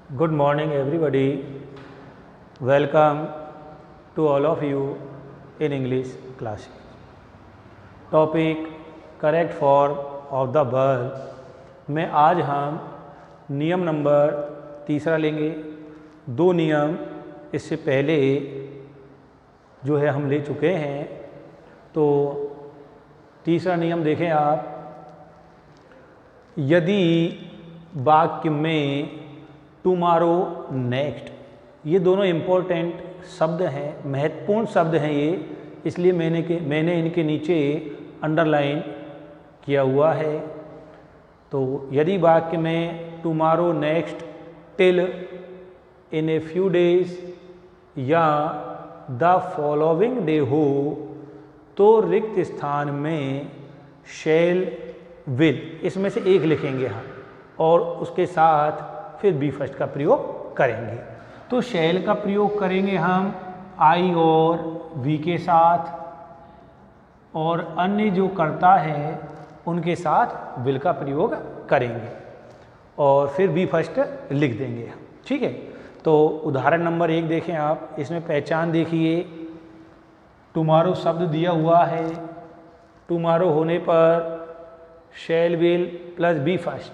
Good morning, everybody. Welcome to all of you in English class. Topic correct form of the verb में आज हम नियम number 3 लेंगे। 2 नियम इससे पहले जो है हम ले चुके हैं। तो तीसरा नियम देखें आप, यदि वाक्य में टुमारो, नेक्स्ट, ये दोनों इम्पोर्टेंट शब्द हैं, महत्वपूर्ण शब्द हैं ये, इसलिए मैंने इनके नीचे अंडरलाइन किया हुआ है। तो यदि वाक्य में tomorrow, next, till, in a few days या द फॉलोइंग डे हो तो रिक्त स्थान में शैल, विल, इसमें से एक लिखेंगे हम और उसके साथ फिर बी फर्स्ट का प्रयोग करेंगे। तो शैल का प्रयोग करेंगे हम आई और वी के साथ, और अन्य जो करता है उनके साथ विल का प्रयोग करेंगे और फिर बी फर्स्ट लिख देंगे हम। ठीक है, तो उदाहरण नंबर 1 देखें आप। इसमें पहचान देखिए, टुमारो शब्द दिया हुआ है, टुमारो होने पर शैल, विल प्लस बी फर्स्ट,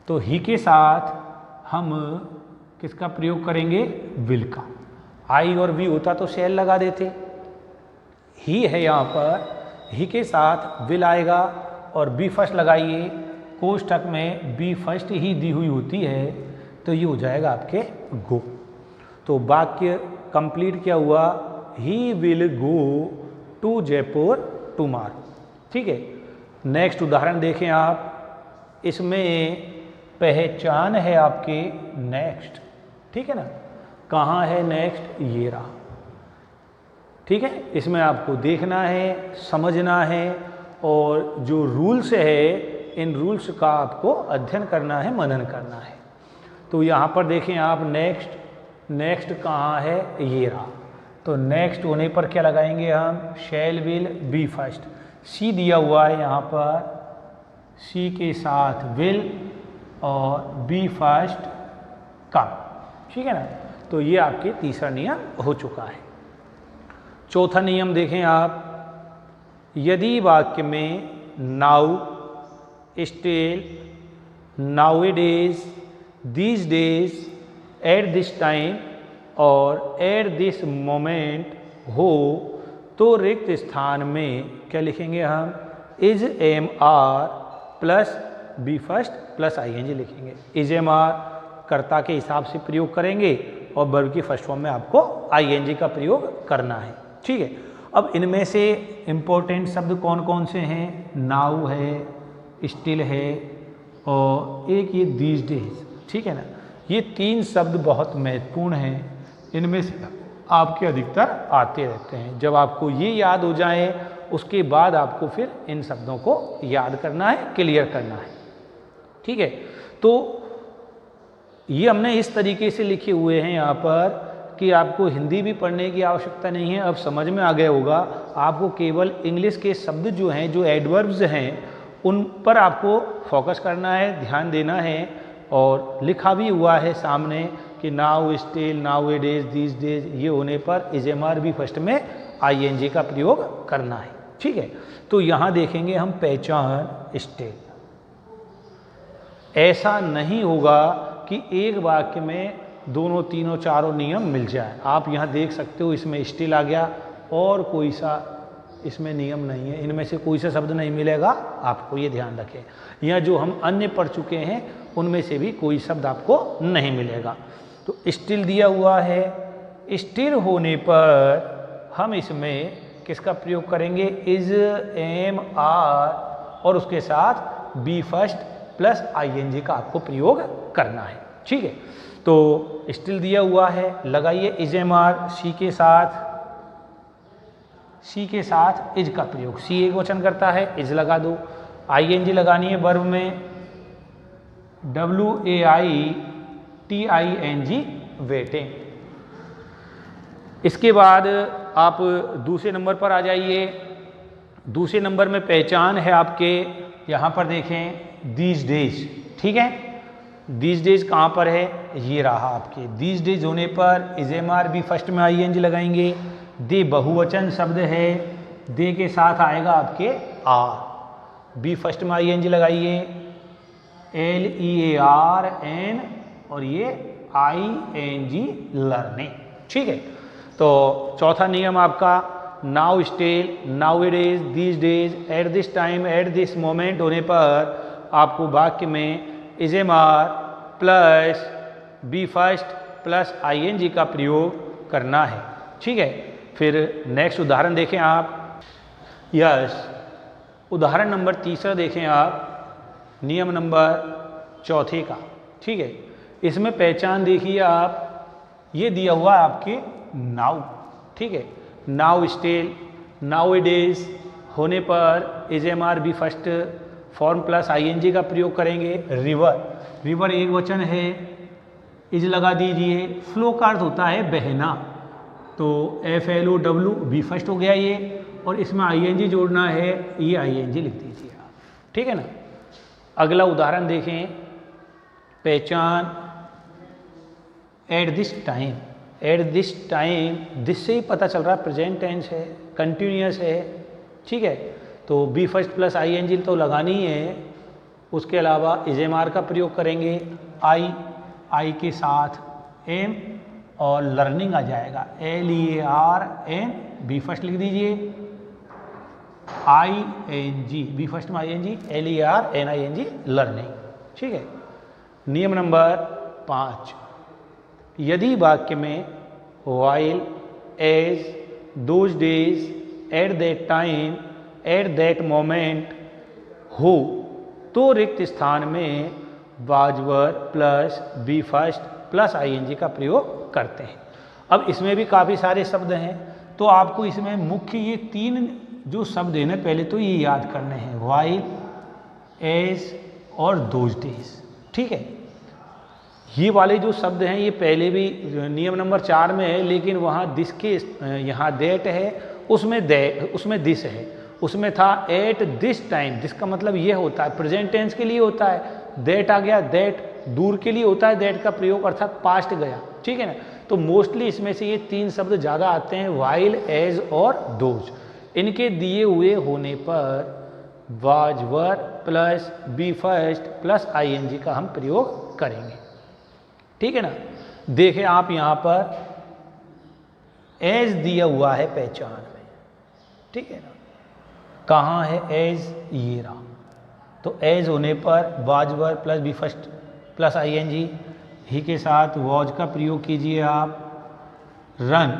तो ही के साथ हम किसका प्रयोग करेंगे? विल का। आई और वी होता तो शैल लगा देते, ही है यहाँ पर, ही के साथ विल आएगा और बी फर्स्ट लगाइए। कोष्ठक में बी फर्स्ट ही दी हुई होती है तो ये हो जाएगा आपके गो। तो वाक्य कंप्लीट क्या हुआ? He will go to Jaipur tomorrow. ठीक है, नेक्स्ट उदाहरण देखें आप। इसमें पहचान है आपके नेक्स्ट। ठीक है ना, कहाँ है नेक्स्ट? ये रहा। ठीक है, इसमें आपको देखना है, समझना है और जो रूल्स है इन रूल्स का आपको अध्ययन करना है, मनन करना है। तो यहाँ पर देखें आप, नेक्स्ट, नेक्स्ट कहाँ है? ये रहा। तो नेक्स्ट होने पर क्या लगाएंगे हम? शैल, विल, बी फर्स्ट। सी दिया हुआ है यहाँ पर, सी के साथ विल और बी फर्स्ट का। ठीक है ना, तो ये आपके तीसरा नियम हो चुका है। चौथा नियम देखें आप, यदि वाक्य में now, still, nowadays, these days, at this time और एट दिस मोमेंट हो तो रिक्त स्थान में क्या लिखेंगे हम? Is, am, are plus B first plus ING लिखेंगे। इज, एम, आर कर्ता के हिसाब से प्रयोग करेंगे और वर्ब की फर्स्ट फॉर्म में आपको आईएनजी का प्रयोग करना है। ठीक है, अब इनमें से इम्पोर्टेंट शब्द कौन कौन से हैं? नाउ है, स्टिल है और एक ये दीज डेज। ठीक है ना, ये 3 शब्द बहुत महत्वपूर्ण हैं। इनमें से आपके अधिकतर आते रहते हैं। जब आपको ये याद हो जाए उसके बाद आपको फिर इन शब्दों को याद करना है, क्लियर करना है। ठीक है, तो ये हमने इस तरीके से लिखे हुए हैं यहाँ पर कि आपको हिंदी भी पढ़ने की आवश्यकता नहीं है। अब समझ में आ गया होगा। आपको केवल इंग्लिश के शब्द जो हैं, जो एडवर्ब्स हैं, उन पर आपको फोकस करना है, ध्यान देना है। और लिखा भी हुआ है सामने कि now, still, nowadays, these days, ये होने पर is, am, are, V first में आईएनजी का प्रयोग करना है। ठीक है, तो यहाँ देखेंगे हम पहचान, स्टिल। ऐसा नहीं होगा कि एक वाक्य में दोनों, तीनों, चारों नियम मिल जाए। आप यहाँ देख सकते हो, इसमें स्टिल आ गया और कोई सा इसमें नियम नहीं है, इनमें से कोई सा शब्द नहीं मिलेगा। आपको ये ध्यान रखें, यहाँ जो हम अन्य पढ़ चुके हैं उनमें से भी कोई शब्द आपको नहीं मिलेगा। तो स्टिल दिया हुआ है, स्टिल होने पर हम इसमें किसका प्रयोग करेंगे? इज, एम, आर और उसके साथ बी फर्स्ट प्लस आईएनजी का आपको प्रयोग करना है। ठीक है, तो स्टिल दिया हुआ है, लगाइए इज, एम, आर, सी के साथ, सी के साथ इज का प्रयोग। सी एक वचन करता है, इज लगा दो। आईएनजी लगानी है वर्ब में, WAITING, वेटिंग। इसके बाद आप दूसरे नंबर पर आ जाइए। दूसरे नंबर में पहचान है आपके, यहाँ पर देखें दीज डेज। ठीक है, दीज डेज कहाँ पर है, ये रहा आपके। दीज डेज होने पर इजेमार बी फर्स्ट में ING लगाएंगे। दे बहुवचन शब्द है, दे के साथ आएगा आपके आर, बी फर्स्ट में ING लगाइए, LEARN और ये ING लर्निंग। ठीक है, तो चौथा नियम आपका now still, now it is, these days, at this time, at this moment होने पर आपको वाक्य में is am are plus B first plus ING का प्रयोग करना है। ठीक है, फिर नेक्स्ट उदाहरण देखें आप। यस, उदाहरण नंबर तीसरा देखें आप, नियम नंबर चौथे का। ठीक है, इसमें पहचान देखिए आप, ये दिया हुआ है आपके नाउ। ठीक है, now still, now it is होने पर is am are be first form plus ING का प्रयोग करेंगे। रिवर, रिवर एक वचन है, इज लगा दीजिए। फ्लो का अर्थ होता है बहना, तो FLOW बी फर्स्ट हो गया ये, और इसमें ING जोड़ना है, ये ING लिख दीजिए आप। ठीक है ना। अगला उदाहरण देखें, पहचान eight this time. At this time, this से ही पता चल रहा है प्रेजेंट टेंस है, कंटिन्यूअस है। ठीक है, तो बी फर्स्ट प्लस ING तो लगानी ही है। उसके अलावा इजेमार का प्रयोग करेंगे, आई के साथ M और लर्निंग आ जाएगा, LEARN, बी फर्स्ट लिख दीजिए, ING, बी फर्स्ट में ING, LEARNING लर्निंग। ठीक है, नियम नंबर 5, यदि वाक्य में while, as, those days, at that time, at that moment हो तो रिक्त स्थान में was were plus B first plus ING का प्रयोग करते हैं। अब इसमें भी काफ़ी सारे शब्द हैं, तो आपको इसमें मुख्य ये 3 जो शब्द हैं ना, पहले तो ये याद करने हैं, while, as और those days। ठीक है, ये वाले जो शब्द हैं ये पहले भी नियम नंबर 4 में है, लेकिन वहाँ दिस के यहाँ दैट है, उसमें दिस है। उसमें था एट दिस टाइम, दिस का मतलब ये होता है प्रेजेंट टेंस के लिए होता है। दैट आ गया, दैट दूर के लिए होता है, दैट का प्रयोग अर्थात पास्ट गया। ठीक है ना, तो मोस्टली इसमें से ये 3 शब्द ज़्यादा आते हैं, वाइल, एज और दोज। इनके दिए हुए होने पर was, were plus B first plus ING का हम प्रयोग करेंगे। ठीक है ना। देखें आप यहाँ पर एज दिया हुआ है पहचान में। ठीक है ना, कहाँ है एज, ये रहा। तो एज होने पर was, were plus B first plus ING, he के साथ वॉज का प्रयोग कीजिए आप। रन,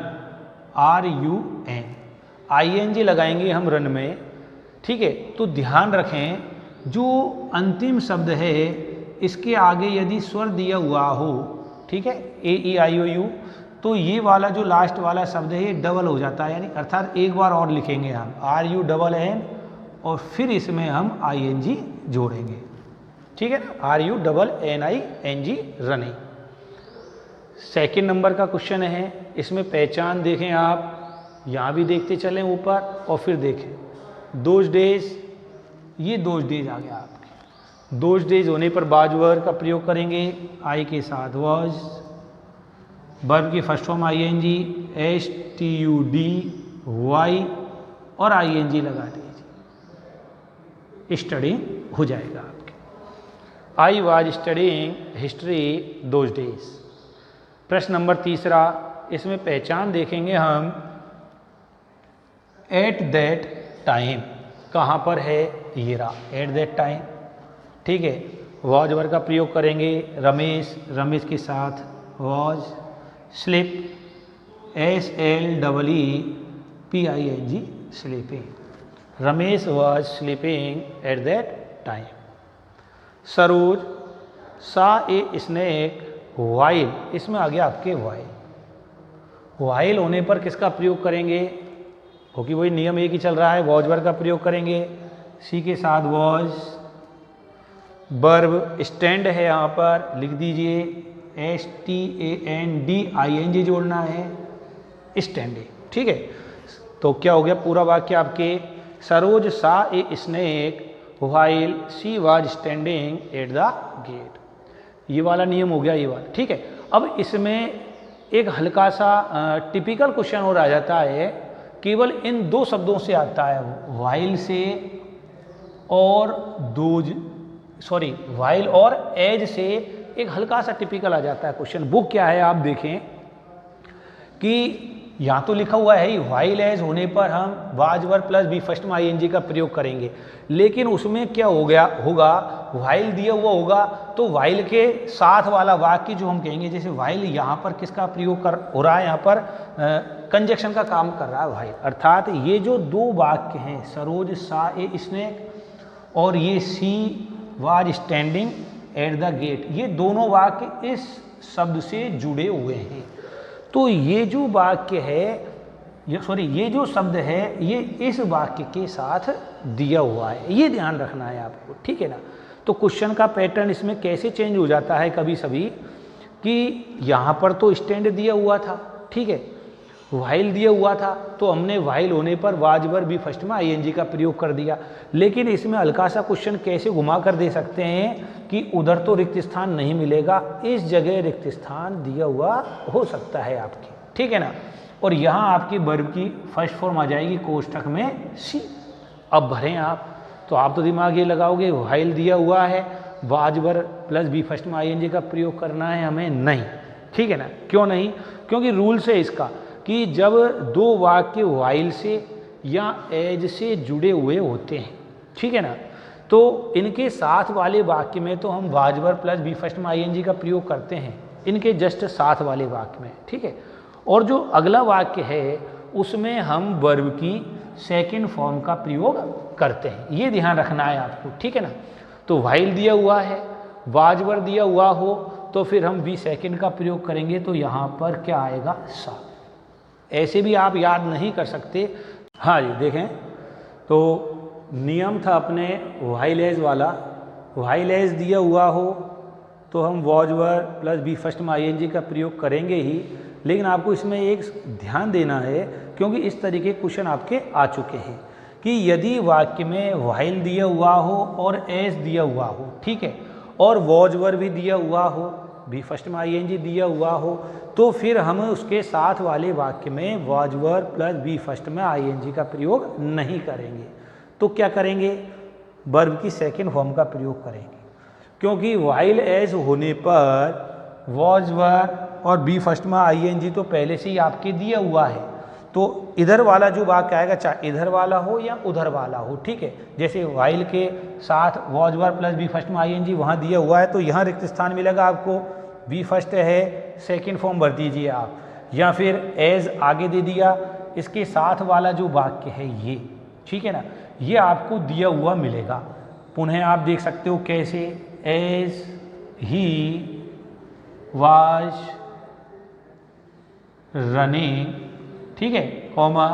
RUN, ING लगाएंगे हम रन में। ठीक है, तो ध्यान रखें जो अंतिम शब्द है इसके आगे यदि स्वर दिया हुआ हो, ठीक है, AEIOU, तो ये वाला जो लास्ट वाला शब्द है ये डबल हो जाता है, यानी अर्थात एक बार और लिखेंगे हम RUNN और फिर इसमें हम ING जोड़ेंगे। ठीक है ना, RUNNING रनिंग। सेकेंड नंबर का क्वेश्चन है, इसमें पहचान देखें आप, यहाँ भी देखते चलें ऊपर और फिर देखें दोज डेज, ये दोज डेज आ गया आपके। दोज डेज होने पर बाज वर्ब का प्रयोग करेंगे, आई के साथ वॉज, वर्ब की फर्स्ट फॉर्म ING, STUDY और ING लगा दीजिए, स्टडी हो जाएगा आपके। I was studying history those days. प्रश्न नंबर तीसरा, इसमें पहचान देखेंगे हम एट दैट टाइम, कहाँ पर है, ये रहा एट दैट टाइम। ठीक है, वॉज वर्ब का प्रयोग करेंगे, रमेश, रमेश के साथ was, slip, SLEEPING sleeping, Ramesh was sleeping at that time. Saroj saw a snake while, इसमें आ गया आपके वाइल। वाइल होने पर किसका प्रयोग करेंगे, क्योंकि वही नियम एक ही चल रहा है, वॉज वर्ब का प्रयोग करेंगे, सी के साथ वॉज, वर्ब स्टैंड है यहाँ पर, लिख दीजिए STANDING जोड़ना है, स्टैंडिंग। ठीक है, तो क्या हो गया पूरा वाक्य आपके, Saroj saw a snake while she was standing at the gate. ये वाला नियम हो गया, ये वाला, ठीक है। अब इसमें एक हल्का सा टिपिकल क्वेश्चन और आ जाता है, केवल इन दो शब्दों से आता है, व्हाइल से और व्हाइल और एज से एक हल्का सा टिपिकल आ जाता है क्वेश्चन। वो क्या है आप देखें कि यहाँ तो लिखा हुआ है व्हाइल एज होने पर हम was verb plus B first में आईएनजी का प्रयोग करेंगे, लेकिन उसमें क्या होगा व्हाइल दिया हुआ होगा तो व्हाइल के साथ वाला वाक्य जो हम कहेंगे, जैसे व्हाइल यहाँ पर किसका प्रयोग हो रहा है, यहाँ पर कंजक्शन का काम कर रहा है व्हाइल, अर्थात ये जो दो वाक्य हैं, सरोज सा ए स्नेक और ये she was standing at the gate, ये दोनों वाक्य इस शब्द से जुड़े हुए हैं। तो ये जो वाक्य है, ये जो शब्द है, ये इस वाक्य के साथ दिया हुआ है, ये ध्यान रखना है आपको, ठीक है ना। तो क्वेश्चन का पैटर्न इसमें कैसे चेंज हो जाता है कभी सभी, कि यहाँ पर तो स्टैंड दिया हुआ था, ठीक है, व्हाइल दिया हुआ था, तो हमने व्हाइल होने पर वाज वर्ब बी फर्स्ट में आईएनजी का प्रयोग कर दिया। लेकिन इसमें हल्का सा क्वेश्चन कैसे घुमा कर दे सकते हैं कि उधर तो रिक्त स्थान नहीं मिलेगा, इस जगह रिक्त स्थान दिया हुआ हो सकता है आपके, ठीक है ना। और यहाँ आपकी वर्ब की फर्स्ट फॉर्म आ जाएगी कोष्ठक में सी। अब भरें आप, तो आप तो दिमाग ये लगाओगे व्हाइल दिया हुआ है, was verb plus B first में आईएनजी का प्रयोग करना है हमें, नहीं, ठीक है ना। क्यों नहीं? क्योंकि रूल्स है इसका कि जब दो वाक्य व्हाइल से या एज से जुड़े हुए होते हैं, ठीक है ना, तो इनके साथ वाले वाक्य में तो हम was verb plus B first में आईएनजी का प्रयोग करते हैं, इनके जस्ट साथ वाले वाक्य में, ठीक है। और जो अगला वाक्य है उसमें हम वर्ब की सेकंड फॉर्म का प्रयोग करते हैं, ये ध्यान रखना है आपको, ठीक है ना। तो व्हाइल दिया हुआ है, वाज वर्ब दिया हुआ हो तो फिर हम वी सेकंड का प्रयोग करेंगे, तो यहाँ पर क्या आएगा, सा। ऐसे भी आप याद नहीं कर सकते। हाँ जी, देखें तो नियम था अपने व्हाइल एज वाला, व्हाइल एज दिया हुआ हो तो हम was verb plus B first में आईएनजी का प्रयोग करेंगे ही, लेकिन आपको इसमें एक ध्यान देना है, क्योंकि इस तरीके क्वेश्चन आपके आ चुके हैं कि यदि वाक्य में व्हाइल दिया हुआ हो और एज दिया हुआ हो, ठीक है, और वाज वर्ब भी दिया हुआ हो, बी फर्स्ट में आईएनजी दिया हुआ हो, तो फिर हम उसके साथ वाले वाक्य में was verb plus B first में आईएनजी का प्रयोग नहीं करेंगे। तो क्या करेंगे, वर्ब की सेकंड फॉर्म का प्रयोग करेंगे, क्योंकि व्हाइल एज होने पर वाज वर्ब और बी फर्स्ट में आईएनजी तो पहले से ही आपके दिया हुआ है, तो इधर वाला जो वाक्य आएगा, चाहे इधर वाला हो या उधर वाला हो, ठीक है। जैसे व्हाइल के साथ was verb plus B first में आईएनजी वहाँ दिया हुआ है, तो यहाँ रिक्त स्थान मिलेगा आपको, बी फर्स्ट है, सेकंड फॉर्म भर दीजिए आप, या फिर एज आगे दे दिया, इसके साथ वाला जो वाक्य है ये, ठीक है ना, ये आपको दिया हुआ मिलेगा। पुनः आप देख सकते हो कैसे, एज ही वाज रनिंग, ठीक है, कॉमा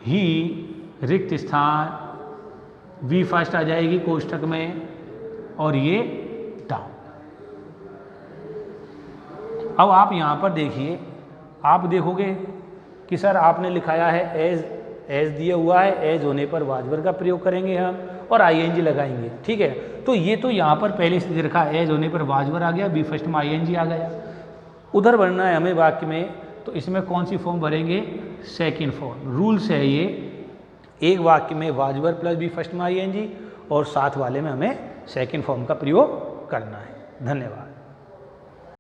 ही रिक्त स्थान, वी फर्स्ट आ जाएगी कोष्ठक में और ये डाउन। अब आप यहाँ पर देखिए, आप देखोगे कि सर आपने लिखाया है एज दिया हुआ है, एज होने पर वाज वर्ब का प्रयोग करेंगे हम और आईएनजी लगाएंगे, ठीक है। तो ये तो यहाँ पर पहले से दे रखा है, एज होने पर वाज वर्ब आ गया, बी फर्स्ट में आईएनजी आ गया, उधर भरना है हमें वाक्य में, तो इसमें कौन सी फॉर्म भरेंगे, सेकंड फॉर्म। रूल्स है ये, एक वाक्य में was verb plus B first में आईएनजी और साथ वाले में हमें सेकंड फॉर्म का प्रयोग करना है। धन्यवाद।